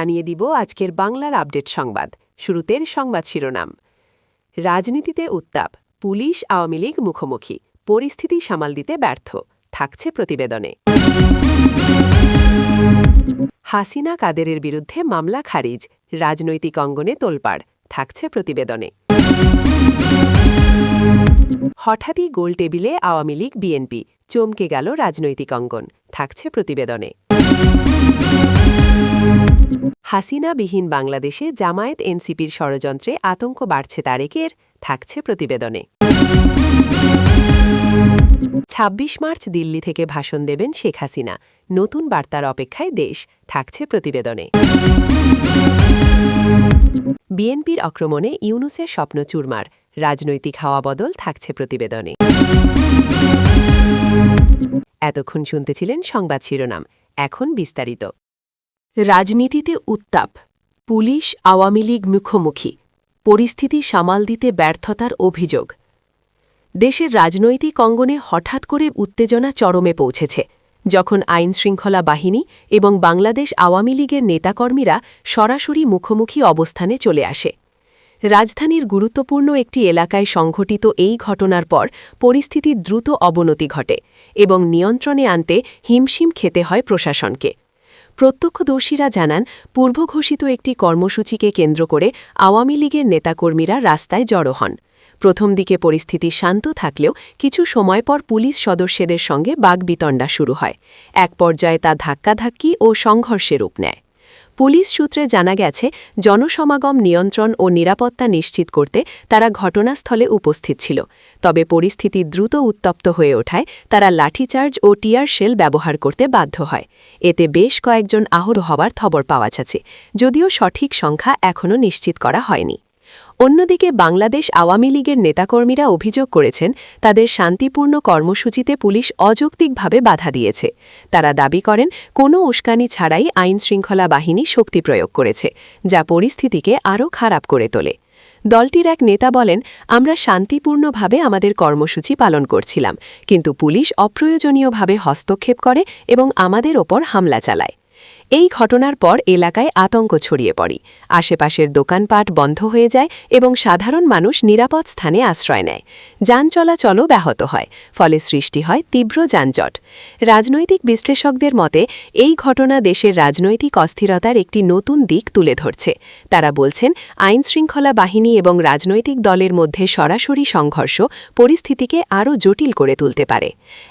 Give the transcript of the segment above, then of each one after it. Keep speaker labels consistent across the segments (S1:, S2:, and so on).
S1: জানিয়ে দিব আজকের বাংলার আপডেট সংবাদ। শুরুতের সংবাদ শিরোনাম। রাজনীতিতে উত্তাপ, পুলিশ আওয়ামী লীগ মুখোমুখি, পরিস্থিতি সামাল দিতে ব্যর্থ, থাকছে প্রতিবেদনে। হাসিনা কাদেরের বিরুদ্ধে মামলা খারিজ, রাজনৈতিক অঙ্গনে তোলপাড়, থাকছে প্রতিবেদনে। হঠাৎই গোল টেবিলে আওয়ামী লীগ বিএনপি, চমকে গেল রাজনৈতিক অঙ্গন, থাকছে প্রতিবেদনে। হাসিনাবিহীন বাংলাদেশে জামায়াত এনসিপির ষড়যন্ত্রে আতঙ্ক বাড়ছে তারেকের, থাকছে প্রতিবেদনে। ২৬ মার্চ দিল্লি থেকে ভাষণ দেবেন শেখ হাসিনা, নতুন বার্তার অপেক্ষায় দেশ, থাকছে প্রতিবেদনে। বিএনপির আক্রমণে ইউনূসের স্বপ্ন চুরমার, রাজনৈতিক হাওয়া বদল, থাকছে প্রতিবেদনে। এতক্ষণ শুনতেছিলেন সংবাদ শিরোনাম, এখন বিস্তারিত। রাজনীতিতে উত্তাপ, পুলিশ আওয়ামী লীগ মুখোমুখি, পরিস্থিতি সামাল দিতে ব্যর্থতার অভিযোগ। দেশের রাজনৈতিক অঙ্গনে হঠাৎ করে উত্তেজনা চরমে পৌঁছেছে, যখন আইনশৃঙ্খলা বাহিনী এবং বাংলাদেশ আওয়ামী লীগের নেতাকর্মীরা সরাসরি মুখোমুখি অবস্থানে চলে আসে। রাজধানীর গুরুত্বপূর্ণ একটি এলাকায় সংঘটিত এই ঘটনার পর পরিস্থিতির দ্রুত অবনতি ঘটে এবং নিয়ন্ত্রণে আনতে হিমশিম খেতে হয় প্রশাসনকে। প্রত্যক্ষদর্শীরা জানান, পূর্বঘোষিত একটি কর্মসূচিকে কেন্দ্র করে আওয়ামী লীগের নেতাকর্মীরা রাস্তায় জড়ো হন। প্রথম দিকে পরিস্থিতি শান্ত থাকলেও কিছু সময় পর পুলিশ সদস্যদের সঙ্গে বাগবিতণ্ডা শুরু হয়। এক পর্যায়ে তা ধাক্কাধাক্কি ও সংঘর্ষে রূপ নেয়। পুলিশ সূত্রে জানা গেছে, জনসমাগম নিয়ন্ত্রণ ও নিরাপত্তা নিশ্চিত করতে তারা ঘটনাস্থলে উপস্থিত ছিল। তবে পরিস্থিতি দ্রুত উত্তপ্ত হয়ে ওঠায় তারা লাঠিচার্জ ও টিয়ার শেল ব্যবহার করতে বাধ্য হয়। এতে বেশ কয়েকজন আহত হওয়ার খবর পাওয়া যাচ্ছে, যদিও সঠিক সংখ্যা এখনও নিশ্চিত করা হয়নি। অন্যদিকে বাংলাদেশ আওয়ামী লীগের নেতাকর্মীরা অভিযোগ করেছেন, তাদের শান্তিপূর্ণ কর্মসূচিতে পুলিশ অযৌক্তিকভাবে বাধা দিয়েছে। তারা দাবি করেন, কোনো উস্কানি ছাড়াই আইনশৃঙ্খলা বাহিনী শক্তি প্রয়োগ করেছে, যা পরিস্থিতিকে আরও খারাপ করে তোলে। দলটির এক নেতা বলেন, আমরা শান্তিপূর্ণভাবে আমাদের কর্মসূচি পালন করছিলাম, কিন্তু পুলিশ অপ্রয়োজনীয়ভাবে হস্তক্ষেপ করে এবং আমাদের ওপর হামলা চালায়। এই ঘটনার পর এলাকায় আতঙ্ক ছড়িয়ে পড়ে। আশেপাশের দোকানপাট বন্ধ হয়ে যায় এবং সাধারণ মানুষ নিরাপদ স্থানে আশ্রয় নেয়। যান চলাচলও ব্যাহত হয়, ফলে সৃষ্টি হয় তীব্র যানজট। রাজনৈতিক বিশ্লেষকদের মতে, এই ঘটনা দেশের রাজনৈতিক অস্থিরতার একটি নতুন দিক তুলে ধরছে। তারা বলছেন, আইনশৃঙ্খলা বাহিনী এবং রাজনৈতিক দলের মধ্যে সরাসরি সংঘর্ষ পরিস্থিতিকে আরও জটিল করে তুলতে পারে।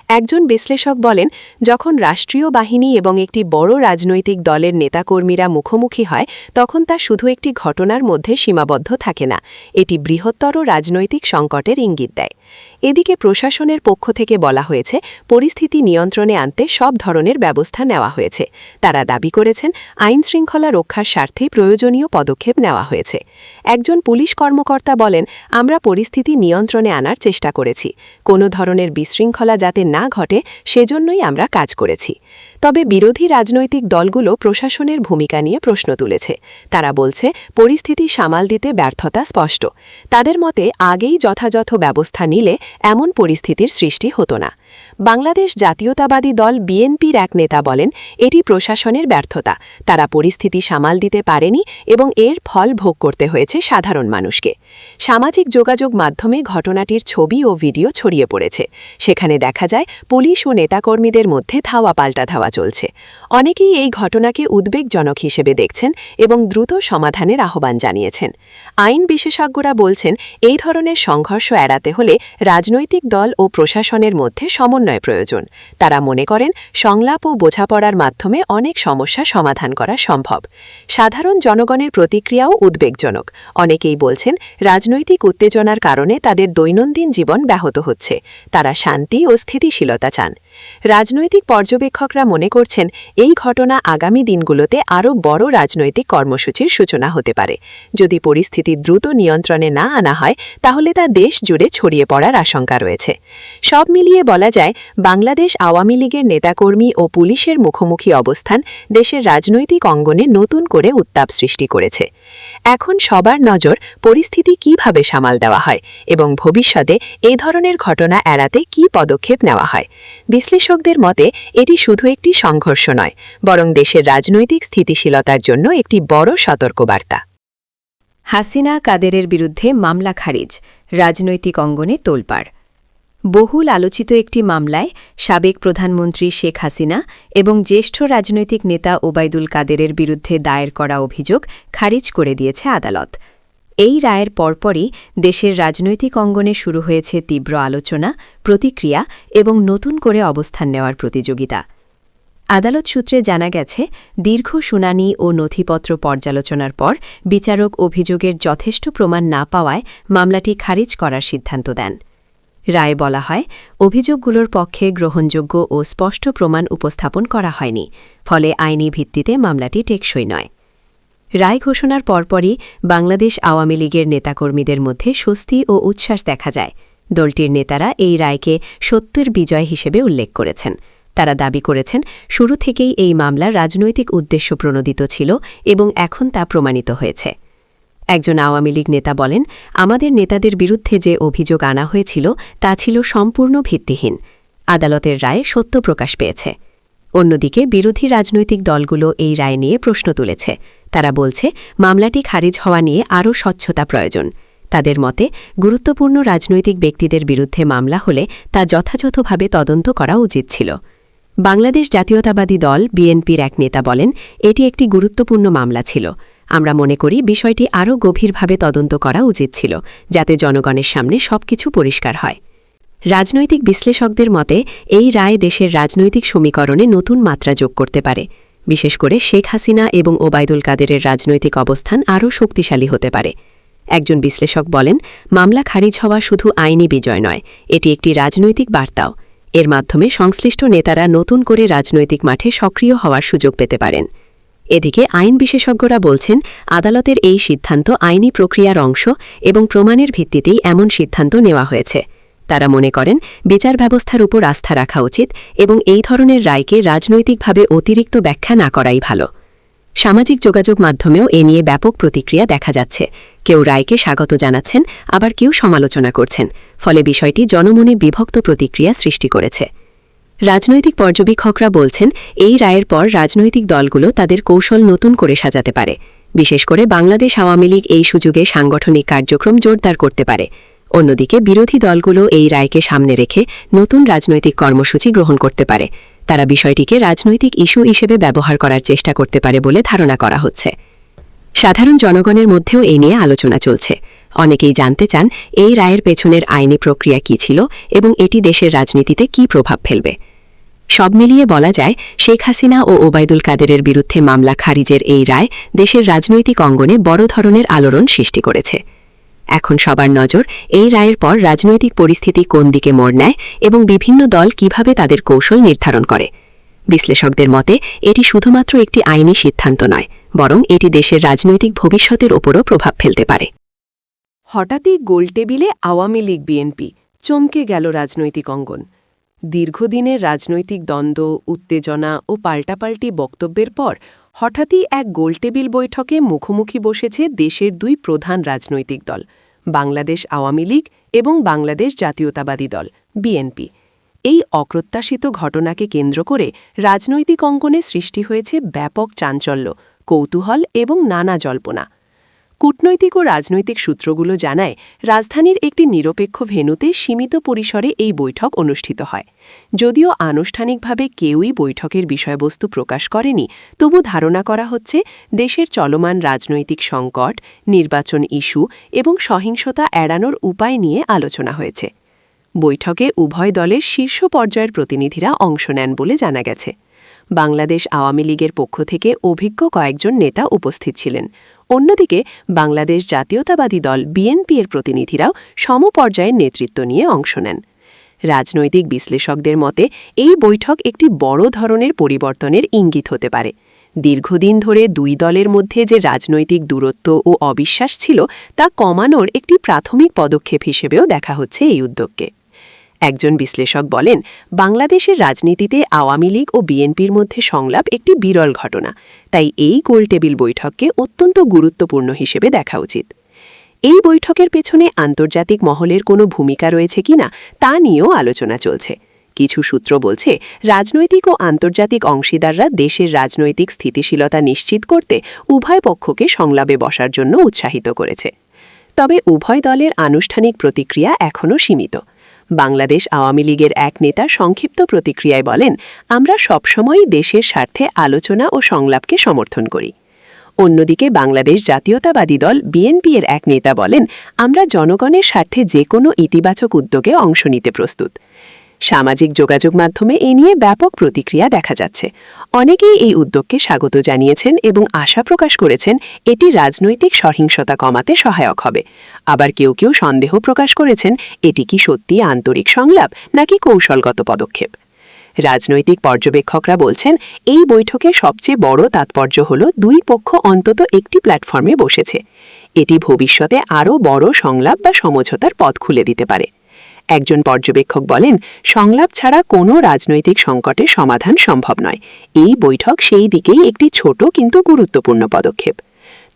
S1: একজন বিশ্লেষক বলেন, যখন রাষ্ট্রীয় বাহিনী এবং একটি বড় রাজনৈতিক দলের নেতাকর্মীরা মুখোমুখি হয়, তখন তা শুধু একটি ঘটনার মধ্যে সীমাবদ্ধ থাকে না, এটি বৃহত্তর রাজনৈতিক সংকটের ইঙ্গিত দেয়। এদিকে প্রশাসনের পক্ষ থেকে বলা হয়েছে, পরিস্থিতি নিয়ন্ত্রণে আনতে সব ধরনের ব্যবস্থা নেওয়া হয়েছে। তারা দাবি করেছেন, আইনশৃঙ্খলা রক্ষার স্বার্থে প্রয়োজনীয় পদক্ষেপ নেওয়া হয়েছে। একজন পুলিশ কর্মকর্তা বলেন, আমরা পরিস্থিতি নিয়ন্ত্রণে আনার চেষ্টা করেছি। কোনো ধরনের বিশৃঙ্খলা যাতে না ঘটে, সেজন্যই আমরা কাজ করেছি। তবে বিরোধী রাজনৈতিক দলগুলো প্রশাসনের ভূমিকা নিয়ে প্রশ্ন তুলেছে। তারা বলছে, পরিস্থিতি সামাল দিতে ব্যর্থতা স্পষ্ট। তাদের মতে, আগেই যথাযথ ব্যবস্থা নিলে এমন পরিস্থিতির সৃষ্টি হতো না। বাংলাদেশ জাতীয়তাবাদী দল বিএনপির এক নেতা বলেন, এটি প্রশাসনের ব্যর্থতা। তারা পরিস্থিতি সামাল দিতে পারেনি এবং এর ফল ভোগ করতে হয়েছে সাধারণ মানুষকে। সামাজিক যোগাযোগ মাধ্যমে ঘটনাটির ছবি ও ভিডিও ছড়িয়ে পড়েছে। সেখানে দেখা যায়, পুলিশ ও নেতাকর্মীদের মধ্যে ধাওয়া পাল্টা ধাওয়া চলছে। অনেকেই এই ঘটনাকে উদ্বেগজনক হিসেবে দেখছেন এবং দ্রুত সমাধানের আহ্বান জানিয়েছেন। আইন বিশেষজ্ঞরা বলছেন, এই ধরনের সংঘর্ষ এড়াতে হলে রাজনৈতিক দল ও প্রশাসনের মধ্যে সমন্বয় প্রয়োজন। তারা মনে করেন, সংলাপ ও বোঝাপড়ার মাধ্যমে অনেক সমস্যা সমাধান করা সম্ভব। সাধারণ জনগণের প্রতিক্রিয়াও উদ্বেগজনক। অনেকেই বলছেন, রাজনৈতিক উত্তেজনার কারণে তাদের দৈনন্দিন জীবন ব্যাহত হচ্ছে। তারা শান্তি ও স্থিতিশীলতা চান। রাজনৈতিক পর্যবেক্ষকরা মনে করছেন, এই ঘটনা আগামী দিনগুলোতে আরও বড় রাজনৈতিক কর্মসূচির সূচনা হতে পারে। যদি পরিস্থিতি দ্রুত নিয়ন্ত্রণে না আনা হয়, তাহলে তা দেশ জুড়ে ছড়িয়ে পড়ার আশঙ্কা রয়েছে। সব মিলিয়ে বলা যায়, বাংলাদেশ আওয়ামী লীগের নেতাকর্মী ও পুলিশের মুখোমুখি অবস্থান দেশের রাজনৈতিক অঙ্গনে নতুন করে উত্তাপ সৃষ্টি করেছে। এখন সবার নজর পরিস্থিতি কিভাবে সামাল দেওয়া হয় এবং ভবিষ্যতে এই ধরনের ঘটনা এড়াতে কী পদক্ষেপ নেওয়া হয়। বিশ্লেষকদের মতে এটি শুধু একটি সংঘর্ষ নয়, বরং দেশের রাজনৈতিক স্থিতিশীলতার জন্য একটি বড় সতর্কবার্তা।
S2: হাসিনা কাদেরের বিরুদ্ধে মামলা খারিজ, রাজনৈতিক অঙ্গনে তোলপাড়। বহুল আলোচিত একটি মামলায় সাবেক প্রধানমন্ত্রী শেখ হাসিনা এবং জ্যেষ্ঠ রাজনৈতিক নেতা ওবায়দুল কাদেরের বিরুদ্ধে দায়ের করা অভিযোগ খারিজ করে দিয়েছে আদালত। এই রায়ের পরপরই দেশের রাজনৈতিক অঙ্গনে শুরু হয়েছে তীব্র আলোচনা, প্রতিক্রিয়া এবং নতুন করে অবস্থান নেওয়ার প্রতিযোগিতা। আদালত সূত্রে জানা গেছে, দীর্ঘ শুনানি ও নথিপত্র পর্যালোচনার পর বিচারক অভিযোগের যথেষ্ট প্রমাণ না পাওয়ায় মামলাটি খারিজ করার সিদ্ধান্ত দেন। রায়ে বলা হয়, অভিযোগগুলোর পক্ষে গ্রহণযোগ্য ও স্পষ্ট প্রমাণ উপস্থাপন করা হয়নি, ফলে আইনি ভিত্তিতে মামলাটি টেকসই নয়। রায় ঘোষণার পরপরই বাংলাদেশ আওয়ামী লীগের নেতাকর্মীদের মধ্যে স্বস্তি ও উচ্ছ্বাস দেখা যায়। দলটির নেতারা এই রায়কে সত্যের বিজয় হিসেবে উল্লেখ করেছেন। তারা দাবি করেছেন, শুরু থেকেই এই মামলা রাজনৈতিক উদ্দেশ্য প্রণোদিত ছিল এবং এখন তা প্রমাণিত হয়েছে। একজন আওয়ামী লীগ নেতা বলেন, আমাদের নেতাদের বিরুদ্ধে যে অভিযোগ আনা হয়েছিল তা ছিল সম্পূর্ণ ভিত্তিহীন। আদালতের রায়ে সত্য প্রকাশ পেয়েছে। অন্যদিকে বিরোধী রাজনৈতিক দলগুলো এই রায় নিয়ে প্রশ্ন তুলেছে। তারা বলছে, মামলাটি খারিজ হওয়া নিয়ে আরও স্বচ্ছতা প্রয়োজন। তাদের মতে, গুরুত্বপূর্ণ রাজনৈতিক ব্যক্তিদের বিরুদ্ধে মামলা হলে তা যথাযথভাবে তদন্ত করা উচিত ছিল। বাংলাদেশ জাতীয়তাবাদী দল বিএনপির এক নেতা বলেন, এটি একটি গুরুত্বপূর্ণ মামলা ছিল। আমরা মনে করি বিষয়টি আরও গভীরভাবে তদন্ত করা উচিত ছিল, যাতে জনগণের সামনে সবকিছু পরিষ্কার হয়। রাজনৈতিক বিশ্লেষকদের মতে এই রায় দেশের রাজনৈতিক সমীকরণে নতুন মাত্রা যোগ করতে পারে। বিশেষ করে শেখ হাসিনা এবং ওবায়দুল কাদেরের রাজনৈতিক অবস্থান আরও শক্তিশালী হতে পারে। একজন বিশ্লেষক বলেন, মামলা খারিজ হওয়া শুধু আইনি বিজয় নয়, এটি একটি রাজনৈতিক বার্তাও। এর মাধ্যমে সংশ্লিষ্ট নেতারা নতুন করে রাজনৈতিক মাঠে সক্রিয় হওয়ার সুযোগ পেতে পারেন। এদিকে আইন বিশেষজ্ঞরা বলছেন, আদালতের এই সিদ্ধান্ত আইনি প্রক্রিয়ার অংশ এবং প্রমাণের ভিত্তিতেই এমন সিদ্ধান্ত নেওয়া হয়েছে। তারা মনে করেন, বিচার ব্যবস্থার উপর আস্থা রাখা উচিত এবং এই ধরনের রায়কে রাজনৈতিকভাবে অতিরিক্ত ব্যাখ্যা না করাই ভালো। সামাজিক যোগাযোগ মাধ্যমেও এ নিয়ে ব্যাপক প্রতিক্রিয়া দেখা যাচ্ছে। কেউ রায়কে স্বাগত জানাচ্ছেন, আবার কেউ সমালোচনা করছেন, ফলে বিষয়টি জনমনে বিভক্ত প্রতিক্রিয়া সৃষ্টি করেছে। রাজনৈতিক পর্যবেক্ষকরা বলছেন, এই রায়ের পর রাজনৈতিক দলগুলো তাদের কৌশল নতুন করে সাজাতে পারে। বিশেষ করে বাংলাদেশ আওয়ামী লীগ এই সুযোগে সাংগঠনিক কার্যক্রম জোরদার করতে পারে। অন্যদিকে বিরোধী দলগুলো এই রায়কে সামনে রেখে নতুন রাজনৈতিক কর্মসূচি গ্রহণ করতে পারে। তারা বিষয়টিকে রাজনৈতিক ইস্যু হিসেবে ব্যবহার করার চেষ্টা করতে পারে বলে ধারণা করা হচ্ছে। সাধারণ জনগণের মধ্যেও এই নিয়ে আলোচনা চলছে। অনেকেই জানতে চান, এই রায়ের পেছনের আইনি প্রক্রিয়া কী ছিল এবং এটি দেশের রাজনীতিতে কী প্রভাব ফেলবে। সব মিলিয়ে বলা যায়, শেখ হাসিনা ও ওবায়দুল কাদেরের বিরুদ্ধে মামলা খারিজের এই রায় দেশের রাজনৈতিক অঙ্গনে বড় ধরনের আলোড়ন সৃষ্টি করেছে। এখন সবার নজর এই রায়ের পর রাজনৈতিক পরিস্থিতি কোন দিকে মোড় নেয় এবং বিভিন্ন দল কিভাবে তাদের কৌশল নির্ধারণ করে। বিশ্লেষকদের মতে এটি শুধুমাত্র একটি আইনি সিদ্ধান্ত নয়, বরং এটি দেশের রাজনৈতিক ভবিষ্যতের ওপরও প্রভাব ফেলতে পারে।
S3: হঠাৎই গোলটেবিলে আওয়ামী লীগ বিএনপি, চমকে গেল রাজনৈতিক অঙ্গন। দীর্ঘদিনের রাজনৈতিক দ্বন্দ্ব, উত্তেজনা ও পাল্টাপাল্টি বক্তব্যের পর হঠাৎই এক গোলটেবিল বৈঠকে মুখোমুখি বসেছে দেশের দুই প্রধান রাজনৈতিক দল, বাংলাদেশ আওয়ামী লীগ এবং বাংলাদেশ জাতীয়তাবাদী দল বিএনপি। এই অপ্রত্যাশিত ঘটনাকে কেন্দ্র করে রাজনৈতিক অঙ্গনে সৃষ্টি হয়েছে ব্যাপক চাঞ্চল্য, কৌতূহল এবং নানা জল্পনা। কূটনৈতিক ও রাজনৈতিক সূত্রগুলো জানায়, রাজধানীর একটি নিরপেক্ষ ভেন্যুতে সীমিত পরিসরে এই বৈঠক অনুষ্ঠিত হয়। যদিও আনুষ্ঠানিকভাবে কেউই বৈঠকের বিষয়বস্তু প্রকাশ করেনি, তবু ধারণা করা হচ্ছে দেশের চলমান রাজনৈতিক সংকট, নির্বাচন ইস্যু এবং সহিংসতা এড়ানোর উপায় নিয়ে আলোচনা হয়েছে। বৈঠকে উভয় দলের শীর্ষ পর্যায়ের প্রতিনিধিরা অংশ নেন বলে জানা গেছে। বাংলাদেশ আওয়ামী লীগের পক্ষ থেকে অভিজ্ঞ কয়েকজন নেতা উপস্থিত ছিলেন। অন্যদিকে বাংলাদেশ জাতীয়তাবাদী দল বিএনপি এর প্রতিনিধিরাও সমপর্যায়ের নেতৃত্ব নিয়ে অংশ নেন। রাজনৈতিক বিশ্লেষকদের মতে এই বৈঠক একটি বড় ধরনের পরিবর্তনের ইঙ্গিত হতে পারে। দীর্ঘদিন ধরে দুই দলের মধ্যে যে রাজনৈতিক দূরত্ব ও অবিশ্বাস ছিল, তা কমানোর একটি প্রাথমিক পদক্ষেপ হিসেবেও দেখা হচ্ছে এই উদ্যোগকে। একজন বিশ্লেষক বলেন, বাংলাদেশের রাজনীতিতে আওয়ামী লীগ ও বিএনপির মধ্যে সংলাপ একটি বিরল ঘটনা, তাই এই গোলটেবিল বৈঠককে অত্যন্ত গুরুত্বপূর্ণ হিসেবে দেখা উচিত। এই বৈঠকের পেছনে আন্তর্জাতিক মহলের কোনো ভূমিকা রয়েছে কিনা তা নিয়েও আলোচনা চলছে। কিছু সূত্র বলছে, রাজনৈতিক ও আন্তর্জাতিক অংশীদাররা দেশের রাজনৈতিক স্থিতিশীলতা নিশ্চিত করতে উভয় পক্ষকে সংলাপে বসার জন্য উৎসাহিত করেছে। তবে উভয় দলের আনুষ্ঠানিক প্রতিক্রিয়া এখনও সীমিত। বাংলাদেশ আওয়ামী লীগের এক নেতা সংক্ষিপ্ত প্রতিক্রিয়ায় বলেন, আমরা সবসময়ই দেশের স্বার্থে আলোচনা ও সংলাপকে সমর্থন করি। অন্যদিকে বাংলাদেশ জাতীয়তাবাদী দল বিএনপি এর এক নেতা বলেন, আমরা জনগণের স্বার্থে যে কোনো ইতিবাচক উদ্যোগে অংশ নিতে প্রস্তুত। সামাজিক যোগাযোগ মাধ্যমে এ নিয়ে ব্যাপক প্রতিক্রিয়া দেখা যাচ্ছে। অনেকেই এই উদ্যোগকে স্বাগত জানিয়েছেন এবং আশা প্রকাশ করেছেন এটি রাজনৈতিক সহিংসতা কমাতে সহায়ক হবে। আবার কেউ কেউ সন্দেহ প্রকাশ করেছেন এটি কি সত্যি আন্তরিক সংলাপ নাকি কৌশলগত পদক্ষেপ। রাজনৈতিক পর্যবেক্ষকরা বলছেন, এই বৈঠকের সবচেয়ে বড় তাৎপর্য হল দুই পক্ষ অন্তত একটি প্ল্যাটফর্মে বসেছে। এটি ভবিষ্যতে আরও বড় সংলাপ বা সমঝোতার পথ খুলে দিতে পারে। একজন পর্যবেক্ষক বলেন, সংলাপ ছাড়া কোনো রাজনৈতিক সংকটের সমাধান সম্ভব নয়। এই বৈঠক সেই দিকেই একটি ছোট কিন্তু গুরুত্বপূর্ণ পদক্ষেপ।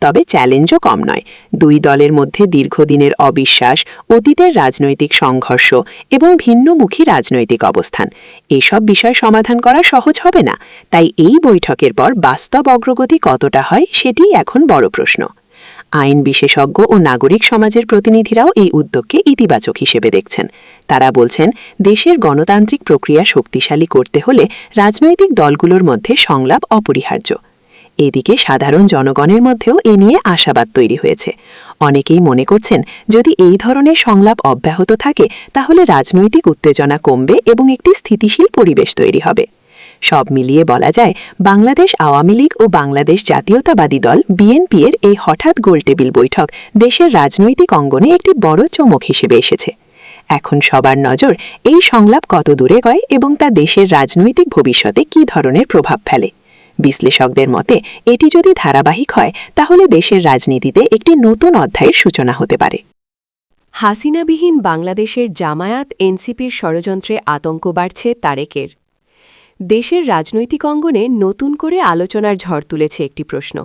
S3: তবে চ্যালেঞ্জও কম নয়। দুই দলের মধ্যে দীর্ঘদিনের অবিশ্বাস, অতীতের রাজনৈতিক সংঘর্ষ এবং ভিন্নমুখী রাজনৈতিক অবস্থান, এসব বিষয় সমাধান করা সহজ হবে না। তাই এই বৈঠকের পর বাস্তব অগ্রগতি কতটা হয় সেটিই এখন বড় প্রশ্ন। আইন বিশেষজ্ঞ ও নাগরিক সমাজের প্রতিনিধিরাও এই উদ্যোগকে ইতিবাচক হিসেবে দেখছেন। তারা বলছেন, দেশের গণতান্ত্রিক প্রক্রিয়া শক্তিশালী করতে হলে রাজনৈতিক দলগুলোর মধ্যে সংলাপ অপরিহার্য। এদিকে সাধারণ জনগণের মধ্যেও এ নিয়ে আশাবাদ তৈরি হয়েছে। অনেকেই মনে করছেন, যদি এই ধরনের সংলাপ অব্যাহত থাকে তাহলে রাজনৈতিক উত্তেজনা কমবে এবং একটি স্থিতিশীল পরিবেশ তৈরি হবে। সব মিলিয়ে বলা যায়, বাংলাদেশ আওয়ামী লীগ ও বাংলাদেশ জাতীয়তাবাদী দল বিএনপি এর এই হঠাৎ গোলটেবিল বৈঠক দেশের রাজনৈতিক অঙ্গনে একটি বড় চমক হিসেবে এসেছে। এখন সবার নজর এই সংলাপ কত দূরে গয় এবং তা দেশের রাজনৈতিক ভবিষ্যতে কী ধরনের প্রভাব ফেলে। বিশ্লেষকদের মতে, এটি যদি ধারাবাহিক হয় তাহলে দেশের রাজনীতিতে একটি নতুন অধ্যায়ের সূচনা হতে পারে।
S1: হাসিনাবিহীন বাংলাদেশের জামায়াত এনসিপির ষড়যন্ত্রে আতঙ্ক বাড়ছে তারেকের। দেশের রাজনৈতিক অঙ্গনে নতুন করে আলোচনার ঝড় তুলেছে একটি প্রশ্ন,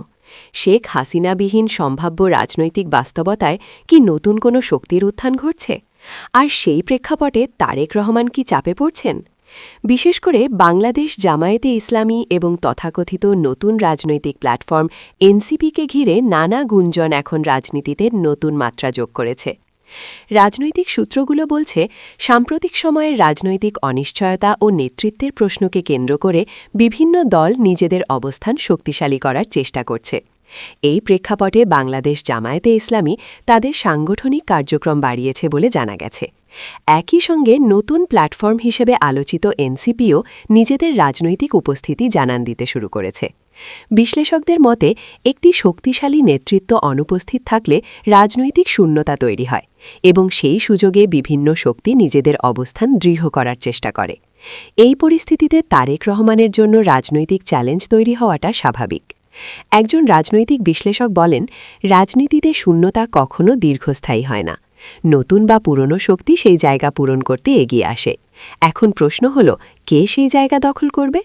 S1: শেখ হাসিনাবিহীন সম্ভাব্য রাজনৈতিক বাস্তবতায় কি নতুন কোনো শক্তির উত্থান ঘটছে? আর সেই প্রেক্ষাপটে তারেক রহমান কি চাপে পড়ছেন? বিশেষ করে বাংলাদেশ জামায়াতে ইসলামী এবং তথাকথিত নতুন রাজনৈতিক প্ল্যাটফর্ম এনসিপিকে ঘিরে নানা গুঞ্জন এখন রাজনীতিতে নতুন মাত্রা যোগ করেছে। রাজনৈতিক সূত্রগুলো বলছে, সাম্প্রতিক সময়ের রাজনৈতিক অনিশ্চয়তা ও নেতৃত্বের প্রশ্নকে কেন্দ্র করে বিভিন্ন দল নিজেদের অবস্থান শক্তিশালী করার চেষ্টা করছে। এই প্রেক্ষাপটে বাংলাদেশ জামায়াতে ইসলামী তাদের সাংগঠনিক কার্যক্রম বাড়িয়েছে বলে জানা গেছে। একই সঙ্গে নতুন প্ল্যাটফর্ম হিসেবে আলোচিত এনসিপিও নিজেদের রাজনৈতিক উপস্থিতি জানান দিতে শুরু করেছে। বিশ্লেষকদের মতে, একটি শক্তিশালী নেতৃত্ব অনুপস্থিত থাকলে রাজনৈতিক শূন্যতা তৈরি হয় এবং সেই সুযোগে বিভিন্ন শক্তি নিজেদের অবস্থান দৃঢ় করার চেষ্টা করে। এই পরিস্থিতিতে তারেক রহমানের জন্য রাজনৈতিক চ্যালেঞ্জ তৈরি হওয়াটা স্বাভাবিক। একজন রাজনৈতিক বিশ্লেষক বলেন, রাজনীতিতে শূন্যতা কখনো দীর্ঘস্থায়ী হয় না। নতুন বা পুরনো শক্তি সেই জায়গা পূরণ করতে এগিয়ে আসে। এখন প্রশ্ন হল, কে সেই জায়গা দখল করবে?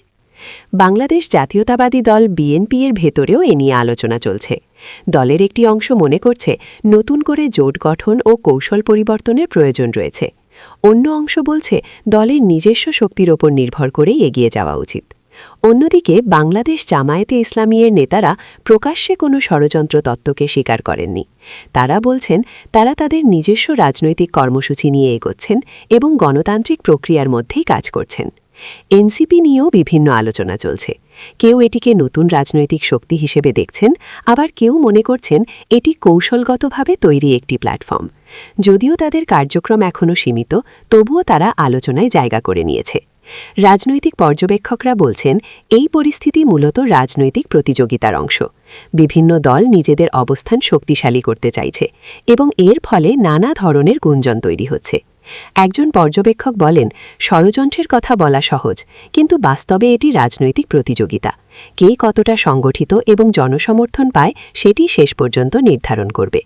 S1: বাংলাদেশ জাতীয়তাবাদী দল বিএনপি এর ভেতরেও এ নিয়ে আলোচনা চলছে। দলের একটি অংশ মনে করছে, নতুন করে জোট গঠন ও কৌশল পরিবর্তনের প্রয়োজন রয়েছে। অন্য অংশ বলছে, দলের নিজস্ব শক্তির ওপর নির্ভর করেই এগিয়ে যাওয়া উচিত। অন্যদিকে বাংলাদেশ জামায়াতে ইসলামী এর নেতারা প্রকাশ্যে কোনো ষড়যন্ত্র তত্ত্বকে স্বীকার করেননি। তারা বলছেন, তারা তাদের নিজস্ব রাজনৈতিক কর্মসূচি নিয়ে এগোচ্ছেন এবং গণতান্ত্রিক প্রক্রিয়ার মধ্যেই কাজ করছেন। এনসিপি নিয়েও বিভিন্ন আলোচনা চলছে। কেউ এটিকে নতুন রাজনৈতিক শক্তি হিসেবে দেখছেন, আবার কেউ মনে করছেন এটি কৌশলগতভাবে তৈরি একটি প্ল্যাটফর্ম। যদিও তাদের কার্যক্রম এখনও সীমিত, তবুও তারা আলোচনায় জায়গা করে নিয়েছে। রাজনৈতিক পর্যবেক্ষকরা বলছেন, এই পরিস্থিতি মূলত রাজনৈতিক প্রতিযোগিতার অংশ। বিভিন্ন দল নিজেদের অবস্থান শক্তিশালী করতে চাইছে এবং এর ফলে নানা ধরনের গুঞ্জন তৈরি হচ্ছে। একজন পর্যবেক্ষক বলেন, ষড়যন্ত্রের কথা বলা সহজ, কিন্তু বাস্তবে এটি রাজনৈতিক প্রতিযোগিতা। কে কতটা সংগঠিত এবং জনসমর্থন পায় সেটি শেষ পর্যন্ত নির্ধারণ করবে।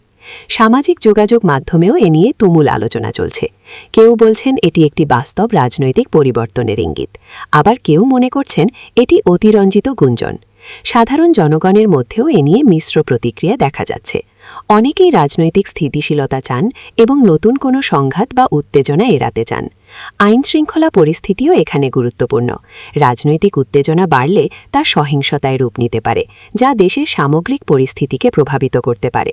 S1: সামাজিক যোগাযোগ মাধ্যমেও এ নিয়ে তুমুল আলোচনা চলছে। কেউ বলছেন এটি একটি বাস্তব রাজনৈতিক পরিবর্তনের ইঙ্গিত, আবার কেউ মনে করছেন এটি অতিরঞ্জিত গুঞ্জন। সাধারণ জনগণের মধ্যেও এ নিয়ে মিশ্র প্রতিক্রিয়া দেখা যাচ্ছে। অনেকেই রাজনৈতিক স্থিতিশীলতা চান এবং নতুন কোনো সংঘাত বা উত্তেজনা এড়াতে চান। আইনশৃঙ্খলা পরিস্থিতিও এখানে গুরুত্বপূর্ণ। রাজনৈতিক উত্তেজনা বাড়লে তা সহিংসতায় রূপ নিতে পারে, যা দেশের সামগ্রিক পরিস্থিতিকে প্রভাবিত করতে পারে।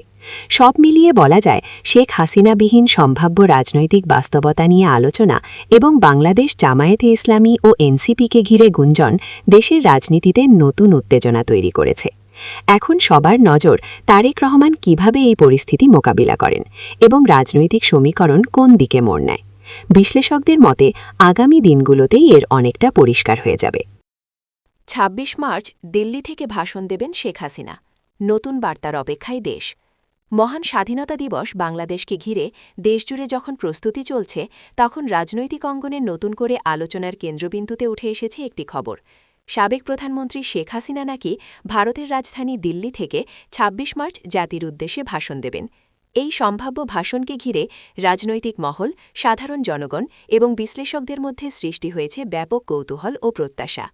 S1: সব মিলিয়ে বলা যায়, শেখ হাসিনাবিহীন সম্ভাব্য রাজনৈতিক বাস্তবতা নিয়ে আলোচনা এবং বাংলাদেশ জামায়াতে ইসলামী ও এনসিপিকে ঘিরে গুঞ্জন দেশের রাজনীতিতে নতুন উত্তেজনা তৈরি করেছে। এখন সবার নজর তারেক রহমান কিভাবে এই পরিস্থিতি মোকাবিলা করেন এবং রাজনৈতিক সমীকরণ কোন দিকে মোড় নেয়। বিশ্লেষকদের মতে আগামী দিনগুলোতেই এর অনেকটা পরিষ্কার হয়ে যাবে। ২৬ মার্চ দিল্লি থেকে ভাষণ দেবেন শেখ হাসিনা। নতুন বার্তার অপেক্ষায় দেশ। মহান স্বাধীনতা দিবস বাংলাদেশকে ঘিরে দেশজুড়ে যখন প্রস্তুতি চলছে, তখন রাজনৈতিক অঙ্গনে নতুন করে আলোচনার কেন্দ্রবিন্দুতে উঠে এসেছে একটি খবর। সাবেক প্রধানমন্ত্রী শেখ হাসিনা নাকি ভারতের রাজধানী দিল্লি থেকে ২৬ মার্চ জাতির উদ্দেশ্যে ভাষণ দেবেন। এই সম্ভাব্য ভাষণকে ঘিরে রাজনৈতিক মহল, সাধারণ জনগণ এবং বিশ্লেষকদের মধ্যে সৃষ্টি হয়েছে ব্যাপক কৌতূহল ও প্রত্যাশা।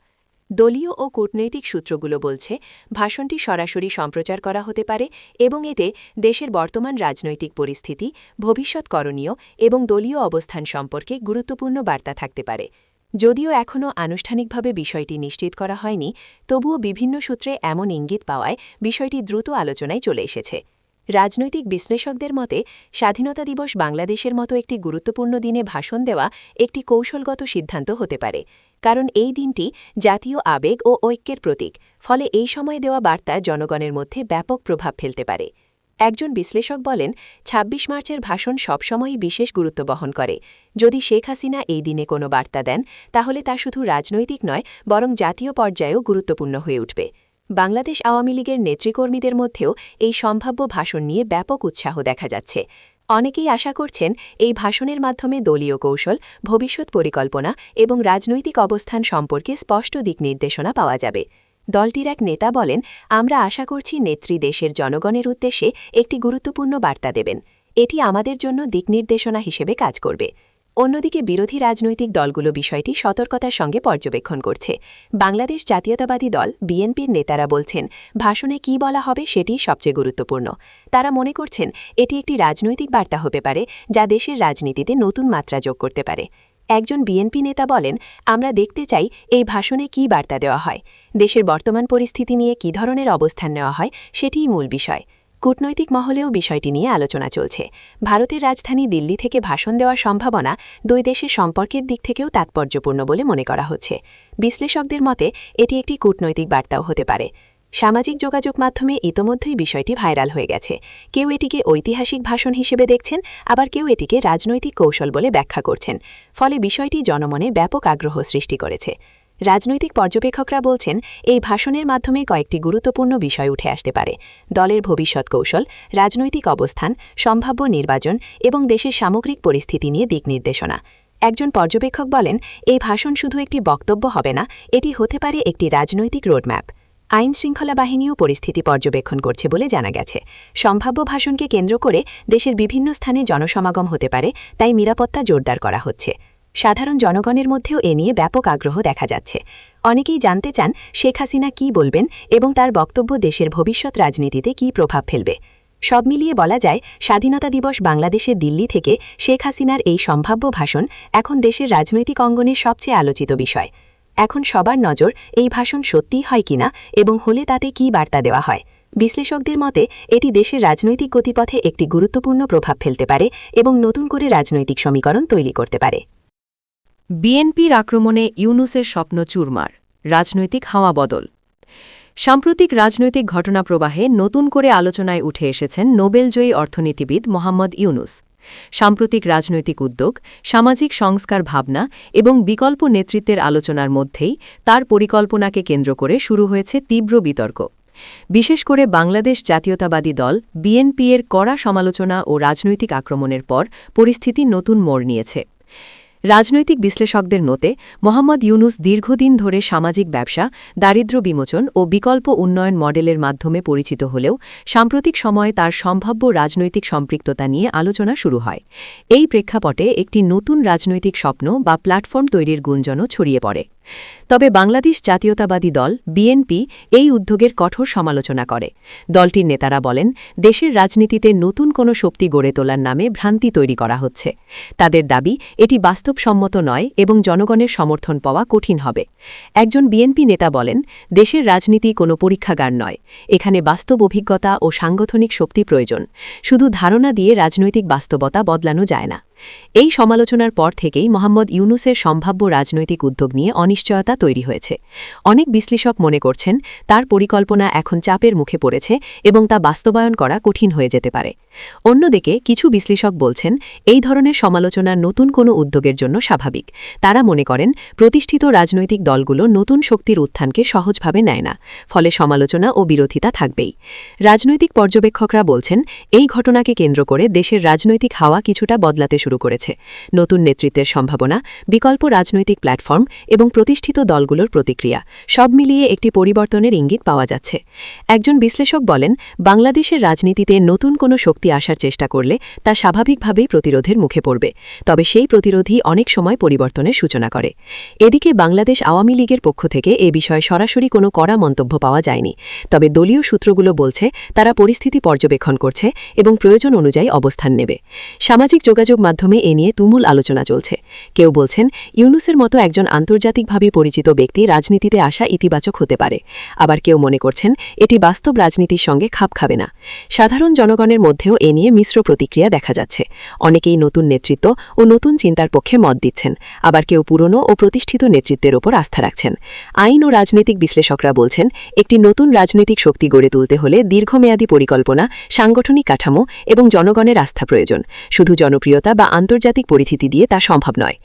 S1: দলীয় ও কূটনৈতিক সূত্রগুলো বলছে, ভাষণটি সরাসরি সম্প্রচার করা হতে পারে এবং এতে দেশের বর্তমান রাজনৈতিক পরিস্থিতি, ভবিষ্যৎ করণীয় এবং দলীয় অবস্থান সম্পর্কে গুরুত্বপূর্ণ বার্তা থাকতে পারে। যদিও এখনও আনুষ্ঠানিকভাবে বিষয়টি নিশ্চিত করা হয়নি, তবুও বিভিন্ন সূত্রে এমন ইঙ্গিত পাওয়ায় বিষয়টি দ্রুত আলোচনায় চলে এসেছে। রাজনৈতিক বিশ্লেষকদের মতে, স্বাধীনতা দিবস বাংলাদেশের মতো একটি গুরুত্বপূর্ণ দিনে ভাষণ দেওয়া একটি কৌশলগত সিদ্ধান্ত হতে পারে, কারণ এই দিনটি জাতীয় আবেগ ও ঐক্যের প্রতীক। ফলে এই সময় দেওয়া বার্তা জনগণের মধ্যে ব্যাপক প্রভাব ফেলতে পারে। একজন বিশ্লেষক বলেন, ২৬ মার্চের ভাষণ সবসময়ই বিশেষ গুরুত্ব বহন করে। যদি শেখ হাসিনা এই দিনে কোনো বার্তা দেন, তাহলে তা শুধু রাজনৈতিক নয়, বরং জাতীয় পর্যায়েও গুরুত্বপূর্ণ হয়ে উঠবে। বাংলাদেশ আওয়ামী লীগের নেতৃকর্মীদের মধ্যেও এই সম্ভাব্য ভাষণ নিয়ে ব্যাপক উৎসাহ দেখা যাচ্ছে। অনেকেই আশা করছেন, এই ভাষণের মাধ্যমে দলীয় কৌশল, ভবিষ্যৎ পরিকল্পনা এবং রাজনৈতিক অবস্থান সম্পর্কে স্পষ্ট দিক নির্দেশনা পাওয়া যাবে। দলটির এক নেতা বলেন, আমরা আশা করছি নেত্রী দেশের জনগণের উদ্দেশ্যে একটি গুরুত্বপূর্ণ বার্তা দেবেন। এটি আমাদের জন্য দিকনির্দেশনা হিসেবে কাজ করবে। অন্যদিকে বিরোধী রাজনৈতিক দলগুলো বিষয়টি সতর্কতার সঙ্গে পর্যবেক্ষণ করছে। বাংলাদেশ জাতীয়তাবাদী দল বিএনপির নেতারা বলছেন, ভাষণে কী বলা হবে সেটিই সবচেয়ে গুরুত্বপূর্ণ। তারা মনে করছেন, এটি একটি রাজনৈতিক বার্তা হতে পারে, যা দেশের রাজনীতিতে নতুন মাত্রা যোগ করতে পারে। একজন বিএনপি নেতা বলেন, আমরা দেখতে চাই এই ভাষণে কী বার্তা দেওয়া হয়। দেশের বর্তমান পরিস্থিতি নিয়ে কী ধরনের অবস্থান নেওয়া হয় সেটিই মূল বিষয়। কূটনৈতিক মহলেও বিষয়টি নিয়ে আলোচনা চলছে। ভারতের রাজধানী দিল্লি থেকে ভাষণ দেওয়ার সম্ভাবনা দুই দেশের সম্পর্কের দিক থেকেও তাৎপর্যপূর্ণ বলে মনে করা হচ্ছে। বিশ্লেষকদের মতে এটি একটি কূটনৈতিক বার্তাও হতে পারে। সামাজিক যোগাযোগ মাধ্যমে ইতোমধ্যেই বিষয়টি ভাইরাল হয়ে গেছে। কেউ এটিকে ঐতিহাসিক ভাষণ হিসেবে দেখছেন, আবার কেউ এটিকে রাজনৈতিক কৌশল বলে ব্যাখ্যা করছেন। ফলে বিষয়টি জনমনে ব্যাপক আগ্রহ সৃষ্টি করেছে। রাজনৈতিক পর্যবেক্ষকরা বলছেন, এই ভাষণের মাধ্যমে কয়েকটি গুরুত্বপূর্ণ বিষয় উঠে আসতে পারে। দলের ভবিষ্যৎ কৌশল, রাজনৈতিক অবস্থান, সম্ভাব্য নির্বাচন এবং দেশের সামগ্রিক পরিস্থিতি নিয়ে দিক নির্দেশনা। একজন পর্যবেক্ষক বলেন, এই ভাষণ শুধু একটি বক্তব্য হবে না, এটি হতে পারে একটি রাজনৈতিক রোডম্যাপ। আইন শৃঙ্খলা বাহিনীও পরিস্থিতি পর্যবেক্ষণ করছে বলে জানা গেছে। সম্ভাব্য ভাষণকে কেন্দ্র করে দেশের বিভিন্ন স্থানে জনসমাগম হতে পারে, তাই নিরাপত্তা জোরদার করা হচ্ছে। সাধারণ জনগণের মধ্যেও এ নিয়ে ব্যাপক আগ্রহ দেখা যাচ্ছে। অনেকেই জানতে চান, শেখ হাসিনা কী বলবেন এবং তার বক্তব্য দেশের ভবিষ্যৎ রাজনীতিতে কী প্রভাব ফেলবে। সব মিলিয়ে বলা যায়, স্বাধীনতা দিবস বাংলাদেশের দিল্লি থেকে শেখ হাসিনার এই সম্ভাব্য ভাষণ এখন দেশের রাজনৈতিক অঙ্গনের সবচেয়ে আলোচিত বিষয়। এখন সবার নজর এই ভাষণ সত্যিই হয় কিনা এবং হলে তাতে কী বার্তা দেওয়া হয়। বিশ্লেষকদের মতে এটি দেশের রাজনৈতিক গতিপথে একটি গুরুত্বপূর্ণ প্রভাব ফেলতে পারে এবং নতুন করে রাজনৈতিক সমীকরণ তৈরি করতে পারে।
S2: বিএনপির আক্রমণে ইউনূসের স্বপ্ন চুরমার, রাজনৈতিক হাওয়া বদল। সাম্প্রতিক রাজনৈতিক ঘটনাপ্রবাহে নতুন করে আলোচনায় উঠে এসেছেন নোবেলজয়ী অর্থনীতিবিদ মোহাম্মদ ইউনূস। সাম্প্রতিক রাজনৈতিক উদ্যোগ, সামাজিক সংস্কার ভাবনা এবং বিকল্প নেতৃত্বের আলোচনার মধ্যেই তার পরিকল্পনাকে কেন্দ্র করে শুরু হয়েছে তীব্র বিতর্ক। বিশেষ করে বাংলাদেশ জাতীয়তাবাদী দল বিএনপি-এর কড়া সমালোচনা ও রাজনৈতিক আক্রমণের পর পরিস্থিতি নতুন মোড় নিয়েছে। রাজনৈতিক বিশ্লেষকদের মতে মোহাম্মদ ইউনুস দীর্ঘদিন ধরে সামাজিক ব্যবসা, দারিদ্র্য বিমোচন ও বিকল্প উন্নয়ন মডেলের মাধ্যমে পরিচিত হলেও সাম্প্রতিক সময়ে তার সম্ভাব্য রাজনৈতিক সম্পৃক্ততা নিয়ে আলোচনা শুরু হয়। এই প্রেক্ষাপটে একটি নতুন রাজনৈতিক স্বপ্ন বা প্ল্যাটফর্ম তৈরির গুঞ্জনও ছড়িয়ে পড়ে। তবে বাংলাদেশ জাতীয়তাবাদী দল বিএনপি এই উদ্যোগের কঠোর সমালোচনা করে। দলটির নেতারা বলেন, দেশের রাজনীতিতে নতুন কোনো শক্তি গড়ে তোলার নামে ভ্রান্তি তৈরি করা হচ্ছে। তাদের দাবি, এটি বাস্তবসম্মত নয় এবং জনগণের সমর্থন পাওয়া কঠিন হবে। একজন বিএনপি নেতা বলেন, দেশের রাজনীতি কোনো পরীক্ষাগার নয়, এখানে বাস্তব অভিজ্ঞতা ও সাংগঠনিক শক্তি প্রয়োজন। শুধু ধারণা দিয়ে রাজনৈতিক বাস্তবতা বদলানো যায় না। এই সমালোচনার পর থেকেই মোহাম্মদ ইউনুসের সম্ভাব্য রাজনৈতিক উদ্যোগ নিয়ে অনিশ্চয়তা তৈরি হয়েছে। অনেক বিশ্লেষক মনে করছেন, তার পরিকল্পনা এখন চাপের মুখে পড়েছে এবং তা বাস্তবায়ন করা কঠিন হয়ে যেতে পারে। অন্যদিকে কিছু বিশ্লেষক বলছেন, এই ধরনের সমালোচনা নতুন কোনো উদ্যোগের জন্য স্বাভাবিক। তারা মনে করেন, প্রতিষ্ঠিত রাজনৈতিক দলগুলো নতুন শক্তির উত্থানকে সহজভাবে নেয় না, ফলে সমালোচনা ও বিরোধিতা থাকবেই। রাজনৈতিক পর্যবেক্ষকরা বলছেন, এই ঘটনাকে কেন্দ্র করে দেশের রাজনৈতিক হাওয়া কিছুটা বদলাতে শুরু করেছে। নতুন নেতৃত্বের সম্ভাবনা, বিকল্প রাজনৈতিক প্ল্যাটফর্ম এবং প্রতিষ্ঠিত দলগুলোর প্রতিক্রিয়া সব মিলিয়ে একটি পরিবর্তনের ইঙ্গিত পাওয়া যাচ্ছে। একজন বিশ্লেষক বলেন, বাংলাদেশের রাজনীতিতে নতুন কোনো শক্তি আসার চেষ্টা করলে তা স্বাভাবিকভাবেই প্রতিরোধের মুখে পড়বে, তবে সেই প্রতিরোধই অনেক সময় পরিবর্তনের সূচনা করে। এদিকে বাংলাদেশ আওয়ামী লীগের পক্ষ থেকে এ বিষয়ে সরাসরি কোনো কড়া মন্তব্য পাওয়া যায়নি, তবে দলীয় সূত্রগুলো বলছে তারা পরিস্থিতি পর্যবেক্ষণ করছে এবং প্রয়োজন অনুযায়ী অবস্থান নেবে। সামাজিক যোগাযোগ মাধ্যমে এ নিয়ে তুমুল আলোচনা চলছে। কেউ বলছেন, ইউনুসের মতো একজন আন্তর্জাতিকভাবে পরিচিত ব্যক্তি রাজনীতিতে আসা ইতিবাচক হতে পারে। আবার কেউ মনে করছেন, এটি বাস্তব রাজনীতির সঙ্গে খাপ খাবে না। সাধারণ জনগণের মধ্যেও এ নিয়ে মিশ্র প্রতিক্রিয়া দেখা যাচ্ছে। অনেকেই নতুন নেতৃত্ব ও নতুন চিন্তার পক্ষে মত দিচ্ছেন, আবার কেউ পুরনো ও প্রতিষ্ঠিত নেতৃত্বের ওপর আস্থা রাখছেন। আইন ও রাজনৈতিক বিশ্লেষকরা বলছেন, একটি নতুন রাজনৈতিক শক্তি গড়ে তুলতে হলে দীর্ঘমেয়াদী পরিকল্পনা, সাংগঠনিক কাঠামো এবং জনগণের আস্থা প্রয়োজন। শুধু জনপ্রিয়তা বা আন্তর্জাতিক পরিচিতি দিয়ে তা সম্ভব নয়।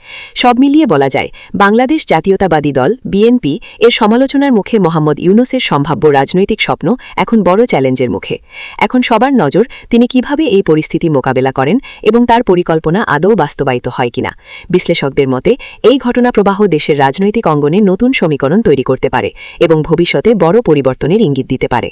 S2: সব মিলিয়ে বলা যায়, বাংলাদেশ জাতীয়তাবাদী দল বিএনপি এর সমালোচনার মুখে মোহাম্মদ ইউনুসের সম্ভাব্য রাজনৈতিক স্বপ্ন এখন বড় চ্যালেঞ্জের মুখে। এখন সবার নজর তিনি কিভাবে এই পরিস্থিতি মোকাবেলা করেন এবং তার পরিকল্পনা আদৌ বাস্তবায়িত হয় কিনা। বিশ্লেষকদের মতে, এই ঘটনা প্রবাহ দেশের রাজনৈতিক অঙ্গনে নতুন সমীকরণ তৈরি করতে পারে এবং ভবিষ্যতে বড় পরিবর্তনের ইঙ্গিত দিতে পারে।